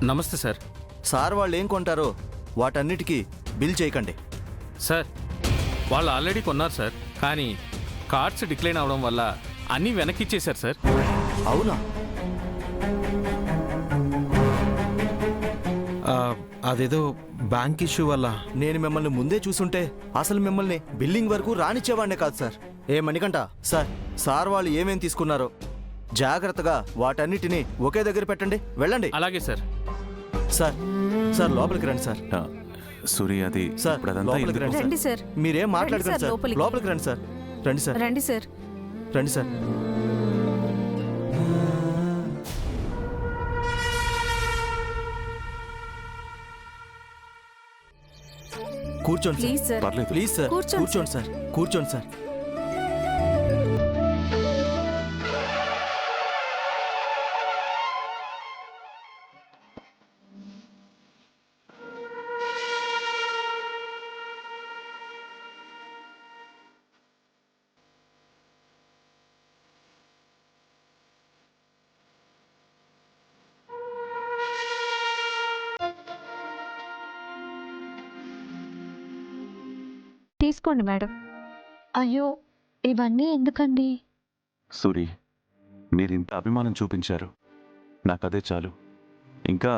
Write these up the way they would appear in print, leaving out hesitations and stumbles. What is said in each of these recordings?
నమస్తే sir. Sir వాళ్ళు ఏం కొంటారో వాటన్నిటికీ బిల్ చేయకండి. సార్ వాళ్ళు ఆల్రెడీ కొన్నారు సార్, కానీ కార్డ్స్ డిక్లైన్ అవడం వల్ల అన్నీ వెనక్కి ఇచ్చేశారు సార్. అవునా? అదేదో బ్యాంక్ ఇష్యూ వల్ల. నేను మిమ్మల్ని ముందే చూసుంటే అసలు మిమ్మల్ని బిల్లింగ్ వరకు రానిచ్చేవాడినే కాదు సార్. మణికంఠ సార్, సార్ వాళ్ళు ఏమేం తీసుకున్నారో జాగ్రత్తగా వాటన్నిటినీ ఒకే దగ్గర పెట్టండి. వెళ్ళండి. అలాగే సార్. సార్ సార్ లోపలికి రండి సార్. సూర్య, అది సార్ లోపలికి రండి. రండి సార్. మీరేం మాట్లాడకండి సార్. లోపలికి రండి సార్. రండి సార్. రండి సార్. రండి సార్. కూర్చోండి ప్లీజ్ సార్. పర్లేదు. ప్లీజ్ సార్ కూర్చోండి కూర్చోండి సార్. కూర్చోండి సార్. తీసుకోండి మేడం. అయ్యో, ఇవన్నీ ఎందుకండి? సూరి, మీరు ఇంత అభిమానం చూపించారు, నాకు అదే చాలు. ఇంకా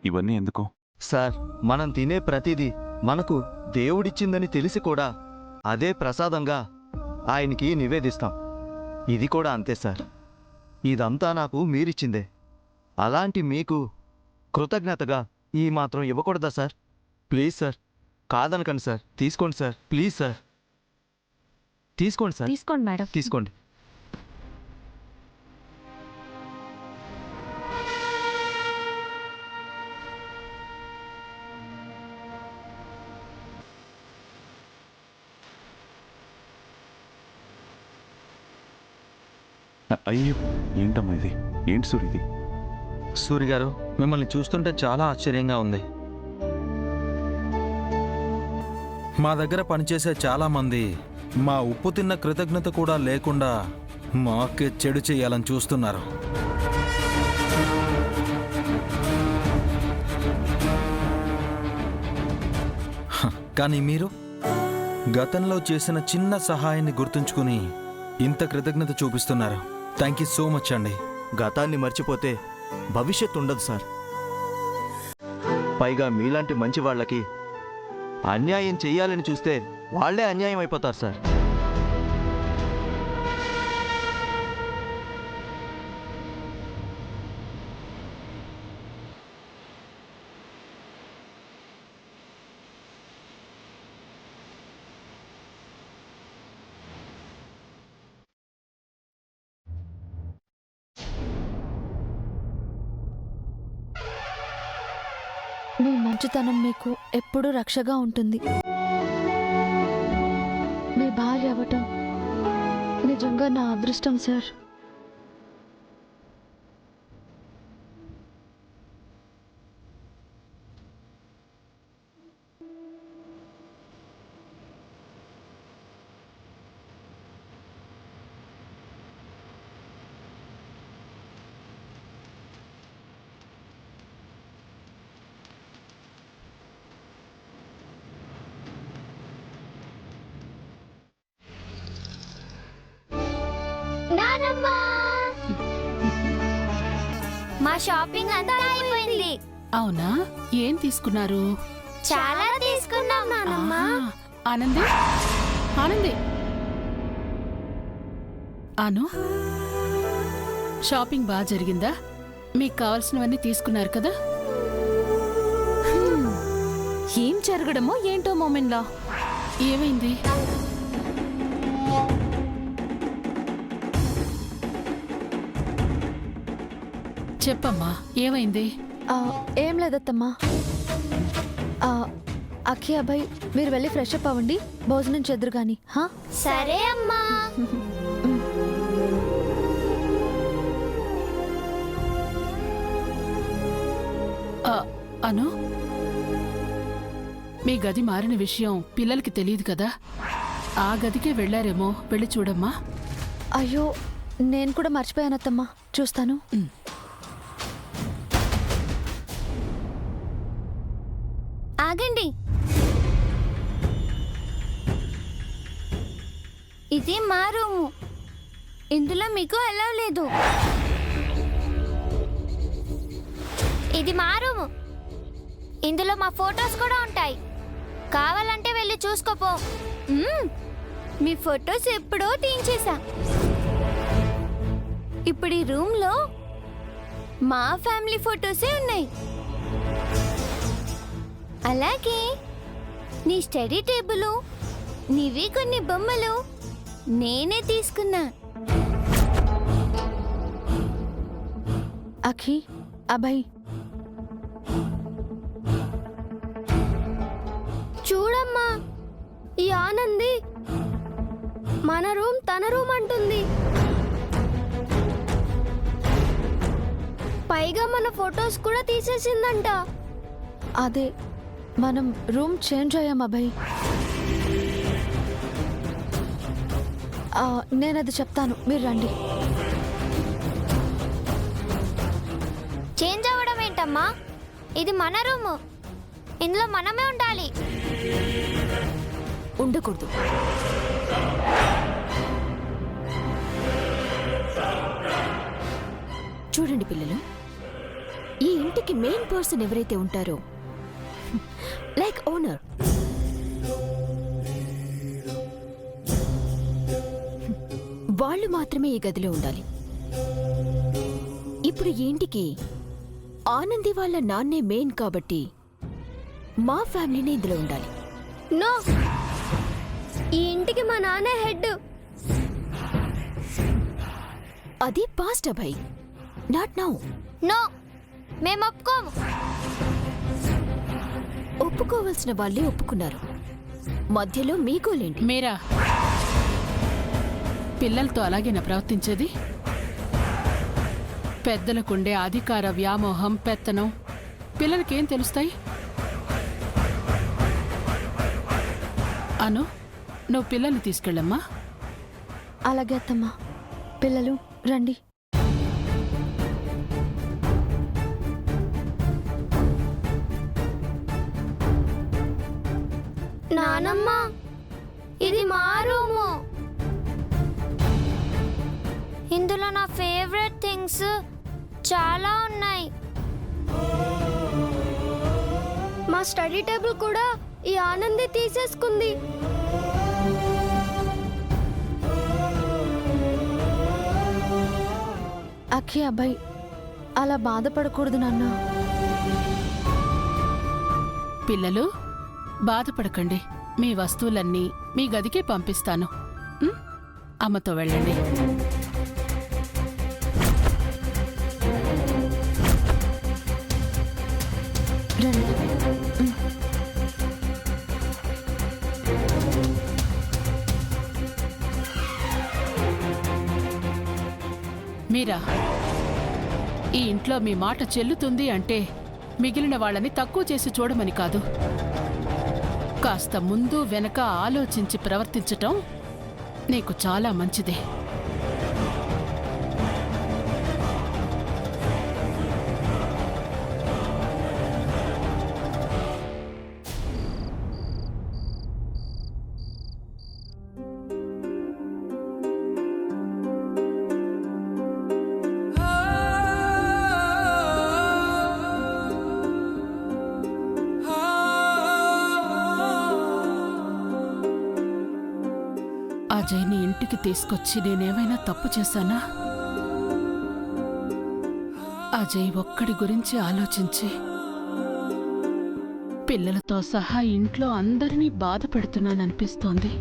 ఇవన్నీ ఎందుకు? సార్, మనం తినే ప్రతిదీ మనకు దేవుడిచ్చిందని తెలిసి కూడా అదే ప్రసాదంగా ఆయనకి నివేదిస్తాం. ఇది కూడా అంతే సార్. ఇదంతా నాకు మీరిచ్చిందే. అలాంటి మీకు కృతజ్ఞతగా ఈ మాత్రం ఇవ్వకూడదా సార్? ప్లీజ్ సార్, కాదనకండి సార్. తీసుకోండి సార్. ప్లీజ్ సార్, తీసుకోండి సార్. తీసుకోండి మేడం. తీసుకోండి. అయ్యో, ఏంటమ్మా ఇది? ఏంటి సూరి ఇది? సూరి గారు, మిమ్మల్ని చూస్తుంటే చాలా ఆశ్చర్యంగా ఉంది. మా దగ్గర పనిచేసే చాలా మంది మా ఉప్పు తిన్న కృతజ్ఞత కూడా లేకుండా మాకే చెడు చేయాలని చూస్తున్నారు. కానీ మీరు గతంలో చేసిన చిన్న సహాయాన్ని గుర్తుంచుకుని ఇంత కృతజ్ఞత చూపిస్తున్నారు. థ్యాంక్ యూ సో మచ్ అండి. గతాన్ని మర్చిపోతే భవిష్యత్తు ఉండదు సార్. పైగా మీలాంటి మంచి వాళ్ళకి అన్యాయం చెయ్యాలని చూస్తే వాళ్లే అన్యాయం అయిపోతారు సార్. మీ మంచితనం మీకు ఎప్పుడూ రక్షగా ఉంటుంది. మీ భార్య అవ్వటం నిజంగా నా అదృష్టం సార్. మా షాపింగ్ అంతా అయిపోయింది. అవునా? ఏం తీసుకున్నారు? చాలా తీసుకున్నాం నానమ్మ. ఆనంది, ఆనంది, అను, షాపింగ్ బాగా జరిగిందా? మీకు కావాల్సినవన్నీ తీసుకున్నారు కదా? ఏం జరగడమో ఏంటో మోమిన్లా. ఏమైంది? చెప్పమ్మా, ఏమైంది? ఏం లేదత్తమ్మా. అఖి అబ్బాయి, మీరు వెళ్ళి ఫ్రెష్ అప్ అవ్వండి, భోజనం చేద్దరు గాని. సరే అమ్మా. అను, మీ గది మారిన విషయం పిల్లలకి తెలియదు కదా? ఆ గదికే వెళ్ళారేమో, వెళ్ళి చూడమ్మా. అయ్యో, నేను కూడా మర్చిపోయానత్తమ్మా, చూస్తాను. ఆగండి. ఇది మా రూము. ఇందులో మీకు అలౌ లేదు. ఇది మా రూము. ఇందులో మా ఫొటోస్ కూడా ఉంటాయి. కావాలంటే వెళ్ళి చూసుకోపో. మీ ఫొటోస్ ఎప్పుడో తీయించేసా. ఇప్పుడు ఈ రూమ్లో మా ఫ్యామిలీ ఫొటోసే ఉన్నాయి. అలాగే నీ స్టడీ టేబుల్, నీవి కొన్ని బొమ్మలు నేనే తీసుకున్నా. అఖి, అభయ్, చూడమ్మా, ఈ ఆనంది మన రూమ్ తన రూమ్ అంటుంది. పైగా మన ఫొటోస్ కూడా తీసేసిందంట. అదే మనం రూమ్ చేంజ్ అయ్యాం అభయ్. నేనది చెప్తాను, మీరు రండి. చేంజ్ అవ్వడం ఏంటమ్మా? ఇది మన రూము. ఇందులో మనమే ఉండాలి. ఉండకూడదు. చూడండి పిల్లలు, ఈ ఇంటికి మెయిన్ పర్సన్ ఎవరైతే ఉంటారో, లైక్ ఓనర్, వాళ్ళు మాత్రమే ఈ గదిలో ఉండాలి. ఇప్పుడు ఈ ఇంటికి ఆనంది వాళ్ళ నాన్నే మెయిన్ కాబట్టి మా ఫ్యామిలీనే ఇందులో ఉండాలి. నో, ఈ ఇంటికి మా నాన్నే హెడ్. అది past Abhay, not now. No, మేము ఒప్పుకోము. ఒప్పుకోవలసిన వాళ్ళే ఒప్పుకున్నారు. మధ్యలో మీకోలేంటి? మీరా పిల్లలతో అలాగేనా ప్రవర్తించేది? పెద్దలకుండే అధికార వ్యామోహం, పెత్తనం పిల్లలకేం తెలుస్తాయి? అను, నువ్వు పిల్లల్ని తీసుకెళ్ళమ్మా. అలాగే అత్తమ్మా. పిల్లలు రండి. నానమ్మ, ఇది మా రూము. ఇందులో నా ఫేవరెట్ థింగ్స్ చాలా ఉన్నాయి. మా స్టడీ టేబుల్ కూడా ఈ ఆనంది తీసేసుకుంది. అఖి, అభయ్, అలా బాధపడకూడదు నాన్న. పిల్లలు బాధపడకండి. మీ వస్తువులన్నీ మీ గదికే పంపిస్తాను. ఉం? అమ్మతో వెళ్ళండి. రండి. మీరా, ఈ ఇంట్లో మీ మాట చెల్లుతుంది అంటే మిగిలిన వాళ్ళని తక్కువ చేసి చూడమని కాదు. కాస్త ముందు వెనక ఆలోచించి ప్రవర్తించటం నీకు చాలా మంచిదే. అజయ్ని ఇంటికి తీసుకొచ్చి నేనేమైనా తప్పు చేశానా? అజయ్ ఒక్కడి గురించి ఆలోచించి పిల్లలతో సహా ఇంట్లో అందరినీ బాధ పెడుతున్నాననిపిస్తోంది.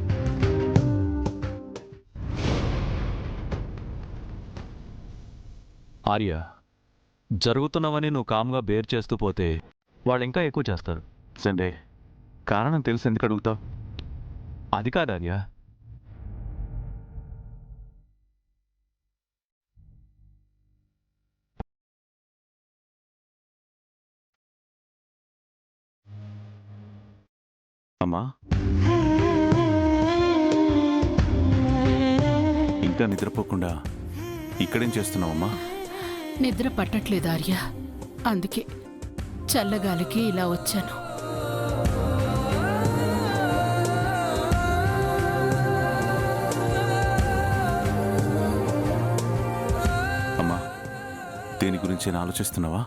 ఆర్య, జరుగుతున్నవని నువ్వు కామ్గా బేర్ చేస్తూ పోతే వాళ్ళు ఇంకా ఎక్కువ చేస్తారు. సండే, కారణం తెలిసి ఎందుకు అడుగుతావు? అది కాదు ఆర్య. అమ్మా, ఇంకా నిద్రపోకుండా ఇక్కడేం చేస్తున్నావమ్మా? నిద్ర పట్టట్లేదు ఆర్య, అందుకే చల్లగాలికి ఇలా వచ్చాను. దేని గురించి ఆలోచిస్తున్నావా?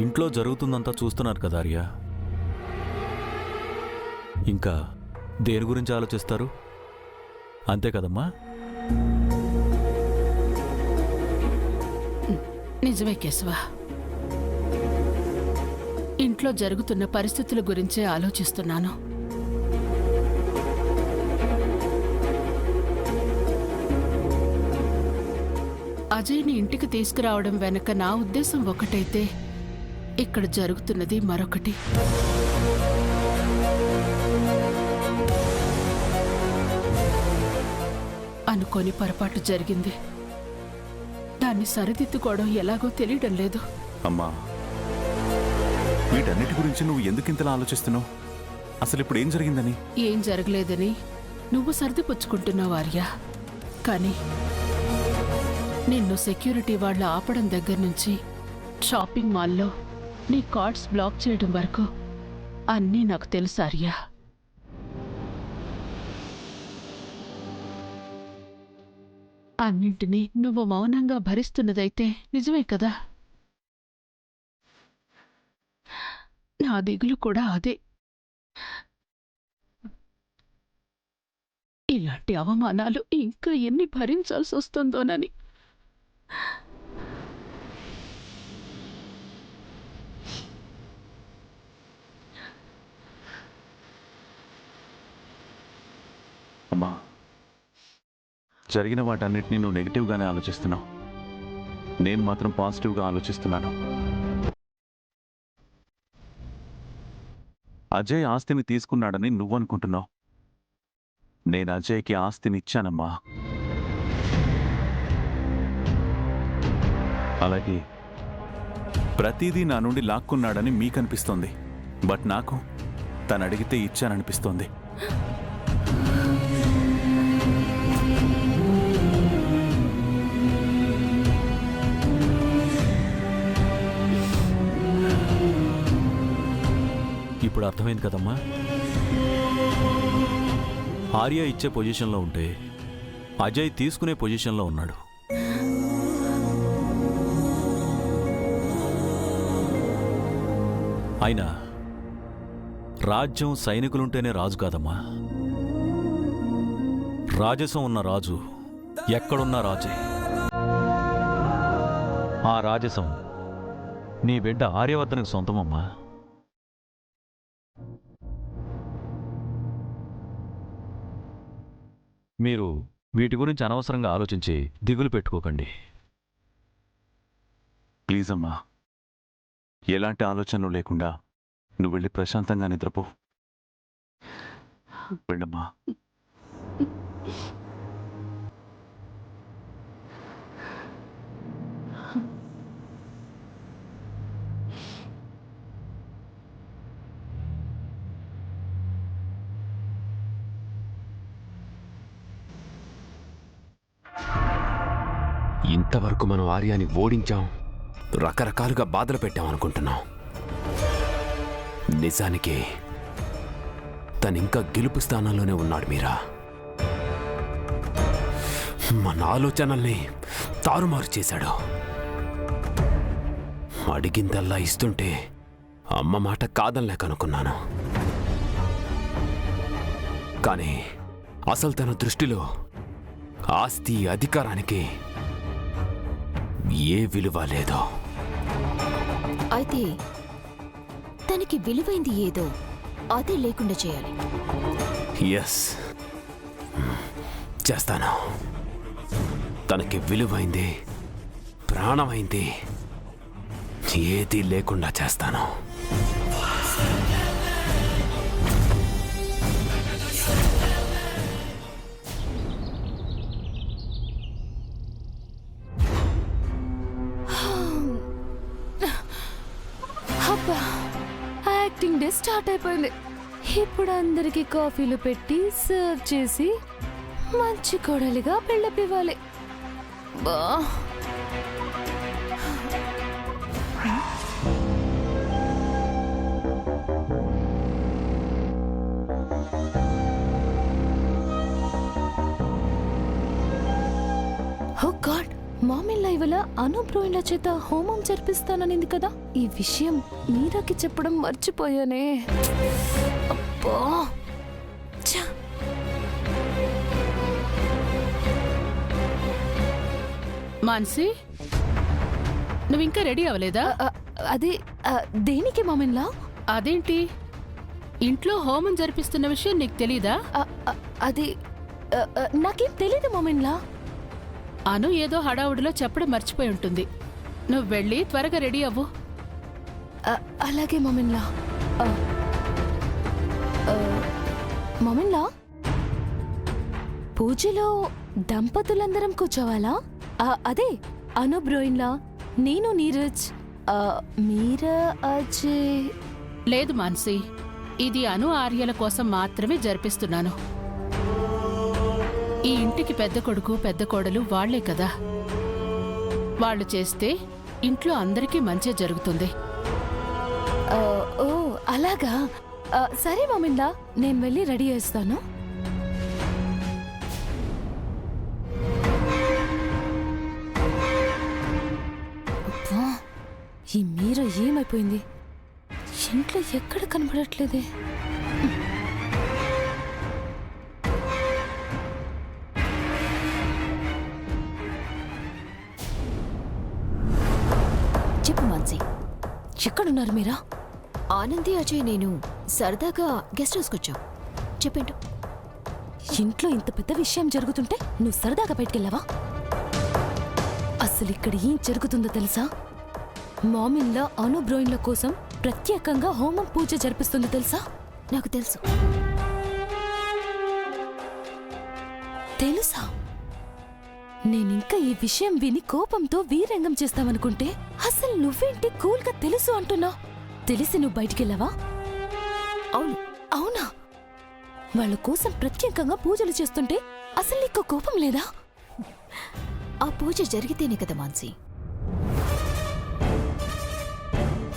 ఇంట్లో జరుగుతుందంతా చూస్తున్నారు కదా ఆర్య. ఇంకా దేని గురించి ఆలోచిస్తారు? అంతే కదమ్మా. నిజమే కేశవ. ఇంట్లో జరుగుతున్న పరిస్థితుల గురించే ఆలోచిస్తున్నాను. అజయ్ని ఇంటికి తీసుకురావడం వెనక నా ఉద్దేశం ఒకటైతే ఇక్కడ జరుగుతున్నది మరొకటి. అనుకోని పొరపాటు జరిగింది. దాన్ని సరిదిద్దుకోవడం ఎలాగో తెలియడం లేదు. అమ్మా, వీటన్నిటి గురించి నువ్వు ఎందుకు ఇంతలా ఆలోచిస్తున్నావు? అసలు ఇప్పుడు ఏం జరిగిందని? ఏం జరగలేదని నువ్వు సర్దిపుచ్చుకుంటున్నావు ఆర్య. కానీ నిన్ను సెక్యూరిటీ వాళ్ళు ఆపడం దగ్గర నుంచి షాపింగ్ మాల్లో నీ కార్డ్స్ బ్లాక్ చేయడం వరకు అన్నీ నాకు తెలుసు ఆర్య. అన్నింటినీ నువ్వు మౌనంగా భరిస్తున్నదైతే నిజమే కదా. నా దిగులు కూడా అదే. ఇలాంటి అవమానాలు ఇంకా ఎన్ని భరించాల్సి వస్తుందోనని. అమ్మా, జరిగిన వాటన్నిటినీ నువ్వు నెగిటివ్గానే ఆలోచిస్తున్నావు. నేను మాత్రం పాజిటివ్గా ఆలోచిస్తున్నాను. అజయ్ ఆస్తిని తీసుకున్నాడని నువ్వనుకుంటున్నావు. నేను అజయ్కి ఆస్తిని ఇచ్చానమ్మా. అలాగే ప్రతిదీ నా నుండి లాక్కున్నాడని మీకనిపిస్తోంది. బట్ నాకు తను అడిగితే ఇచ్చాననిపిస్తోంది. ఇప్పుడు అర్థమైంది కదమ్మా. ఆర్య ఇచ్చే పొజిషన్లో ఉంటే అజయ్ తీసుకునే పొజిషన్లో ఉన్నాడు. అయినా రాజ్యం సైనికులుంటేనే రాజు కాదమ్మా. రాజసం ఉన్న రాజు ఎక్కడున్నా రాజే. ఆ రాజసం నీ బిడ్డ ఆర్యవర్ధనకు సొంతమమ్మా. మీరు వీటి గురించి అనవసరంగా ఆలోచించి దిగులు పెట్టుకోకండి. ప్లీజ్ అమ్మా, ఎలాంటి ఆలోచనలు లేకుండా నువ్వు వెళ్ళి ప్రశాంతంగా నిద్రపో. వెళ్ళమ్మా. ఇంతవరకు మనం ఆర్యాని ఓడించాం, రకరకాలుగా బాధలు పెట్టామనుకుంటున్నాం. నిజానికి తనింకా గెలుపు స్థానంలోనే ఉన్నాడు. మీరా మన ఆలోచనల్ని తారుమారు చేశాడు. అడిగిందల్లా ఇస్తుంటే అమ్మ మాట కాదనలేకనుకున్నాను. కానీ అసలు తన దృష్టిలో ఆస్తి అధికారానికి ఏ విలువ లేదో. అయితే తనకి విలువైంది ఏదో అదే లేకుండా చేయాలి. ఎస్, చేస్తాను. తనకి విలువైంది, ప్రాణమైంది ఏది లేకుండా చేస్తాను. యాక్టింగ్ డే స్టార్ట్ అయిపోయింది. ఇప్పుడు అందరికి కాఫీలు పెట్టి సర్వ్ చేసి మంచి కోడలిగా బిల్డప్ ఇవ్వాలి. బా ఓ గాడ్, మామిల్లా ఇవాళ అనుబ్రోయిన్ల చేత హోమం జరిపిస్తాననింది కదా. ఈ విషయం మీరాకి చెప్పడం మర్చిపోయానే. అబ్బా ఛ! మాన్సి, నువ్వింకా రెడీ అవ్వలేదా? అది దేనికి మామిన్లా? అదేంటి, ఇంట్లో హోమం జరిపిస్తున్న విషయం నీకు తెలీదా? అది నాకేం తెలీదు మామిన్లా. అను ఏదో హడావుడిలో చెప్పడం మర్చిపోయి ఉంటుంది. నువ్వు వెళ్ళి త్వరగా రెడీ అవ్వు. అలాగే మామిన్లా. మామిన్లా, పూజలో దంపతులందరం కూర్చోవాలా? అదే అనుబ్రోయిన్లా, నేను నీరజ్, మీరా అజయ్. లేదు మాన్సి, ఇది అను ఆర్యల కోసం మాత్రమే జరిపిస్తున్నాను. ఈ ఇంటికి పెద్ద కొడుకు పెద్ద కోడలు వాళ్లే కదా. వాళ్ళు చేస్తే ఇంట్లో అందరికీ మంచి జరుగుతుంది. ఓ అలాగా. సరే మామిన్లా, నేను వెళ్ళి రెడీ చేస్తాను. అబ్బా, ఈ మీర ఏమైపోయింది? ఇంట్లో ఎక్కడ కనబడట్లేదే. చెప్పు మాన్సి, ఎక్కడున్నారు మీరా? ఆనంది అజయ్ నేను సరదాగా గెస్ట్ హౌస్కి వచ్చాం. చెప్పేంటో. ఇంట్లో ఇంత పెద్ద విషయం జరుగుతుంటే నువ్వు సరదాగా బయటికెళ్ళావా? అసలు ఇక్కడ ఏం జరుగుతుందో తెలుసా? మామిన్లా అనుబ్రోయిన్ల కోసం ప్రత్యేకంగా హోమం పూజ జరిపిస్తుందో తెలుసా? నాకు తెలుసు. తెలుసా? నేనింకా ఈ విషయం విని కోపంతో వీరంగం చేస్తావనుకుంటే అసలు నువ్వేంటి కూల్గా తెలుసు అంటున్నా? తెలిసి నువ్వు బయటికెళ్ళావా? అవును. అవునా? వాళ్ళ కోసం ప్రత్యేకంగా పూజలు చేస్తుంటే అసలు నీకు కోపం లేదా? ఆ పూజ జరిగితేనే కదా మాన్సి.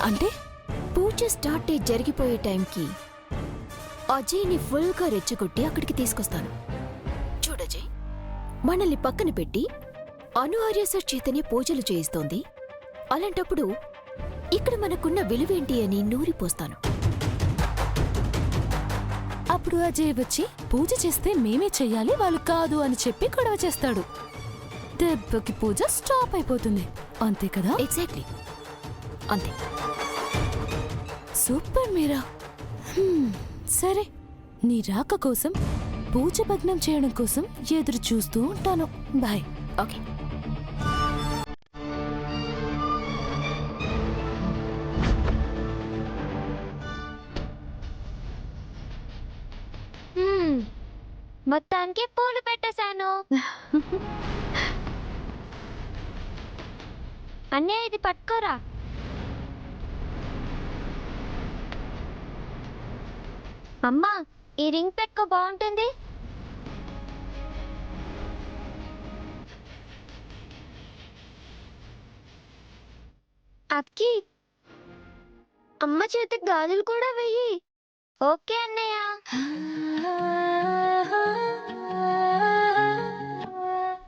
అంటే పూజ స్టార్ట్ అయ్యి జరిగిపోయే టైంకి అజయ్ని ఫుల్గా రెచ్చగొట్టి అక్కడికి తీసుకొస్తాను. చూడజయ్, మనల్ని పక్కన పెట్టి అను ఆర్య సార్ చేతనే పూజలు చేయిస్తోంది. అలాంటప్పుడు ఇక్కడ మనకున్న విలువేంటి అని నూరిపోస్తాను. అప్పుడు అజయ్ వచ్చి పూజ చేస్తే మేమే చెయ్యాలి, వాళ్ళు కాదు అని చెప్పి గొడవ చేస్తాడు. దెబ్బకి పూజ స్టాప్ అయిపోతుంది. అంతే కదా? ఎగ్జాక్ట్లీ అంతే. సూపర్ మీరా. సరే, నీ రాక కోసం పూజ భగ్నం చేయడం కోసం ఎదురు చూస్తూ ఉంటాను. బాయ్. ఓకే. మొత్తానికి పూలు పెట్టేశాను. అన్నయ్య, ఇది పట్టుకోరా. అమ్మా, ఈ రింగ్ పెట్టుకో, బాగుంటుంది. అక్కి, అమ్మ చేతికి గాజులు కూడా వెయ్యి. ఓకే అన్నయ్య.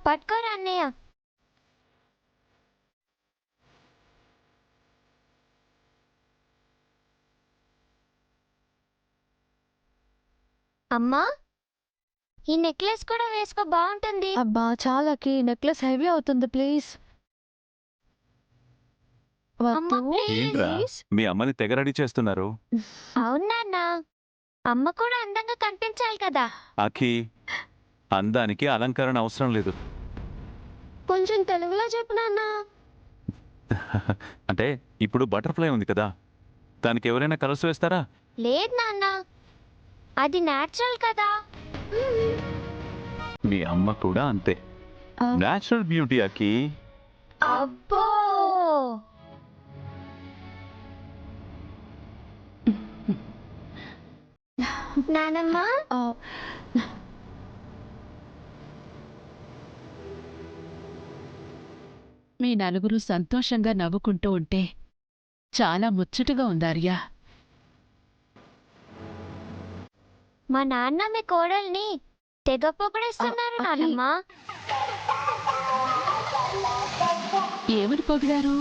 పట్టుకోరా అన్నయ్య. అమ్మా, ఈ నెక్లెస్ కూడా వేసుకో, బాగుంటుంది. అబ్బా చాలాకి నెక్లెస్ హెవీ అవుతుంది, ప్లీజ్. అమ్మా, ఏంట్రా మీ అమ్మని తెగ రెడీ చేస్తున్నారు? అవునా, అమ్మ కూడా అందంగా కనిపించాలి కదా. అఖి, అందానికి అలంకరణ అవసరం లేదు. కొంచెం తెలుగులో చెప్పు నాన్న. అంటే ఇప్పుడు బటర్ఫ్లై ఉంది కదా, దానికి ఎవరైనా కలర్స్ వేస్తారా? లేదు నాన్న, అది నేచురల్ కదా. మీ అమ్మ కూడా అంతే, నేచురల్ బ్యూటీ అఖి. అబ్బో, నానమ్మ. మీ నలుగురు సంతోషంగా నవ్వుకుంటూ ఉంటే చాలా ముచ్చటగా ఉందార్యా. మా నాన్న మీ కోడల్ని తెగ పొగడేస్తున్నారు నానమ్మ. ఏమని పొగిడారు?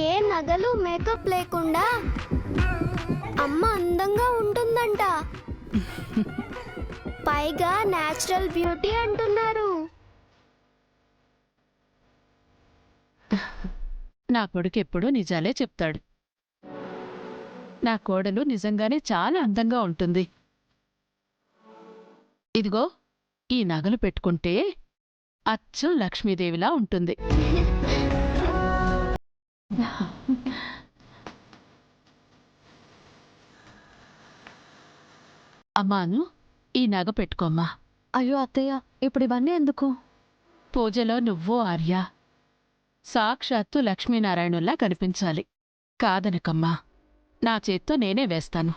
ఏ నగలు మేకప్ లేకుండా అమ్మ అందంగా ఉంటుందంట. పైగా నేచురల్ బ్యూటీ అంటున్నారు. నా కొడుకు ఎప్పుడూ నిజాలే చెప్తాడు. నా కోడలు నిజంగానే చాలా అందంగా ఉంటుంది. ఇదిగో ఈ నగలు పెట్టుకుంటే అచ్చం లక్ష్మీదేవిలా ఉంటుంది. అమ్మాను, ఈ నగ పెట్టుకోమ్మా. అయ్యో అత్తయ్య, ఇప్పుడు ఇవన్నీ ఎందుకు? పూజలో నువ్వు ఆర్య సాక్షాత్తు లక్ష్మీనారాయణుల్లా కనిపించాలి. కాదనకమ్మా, నా చేత్తో నేనే వేస్తాను.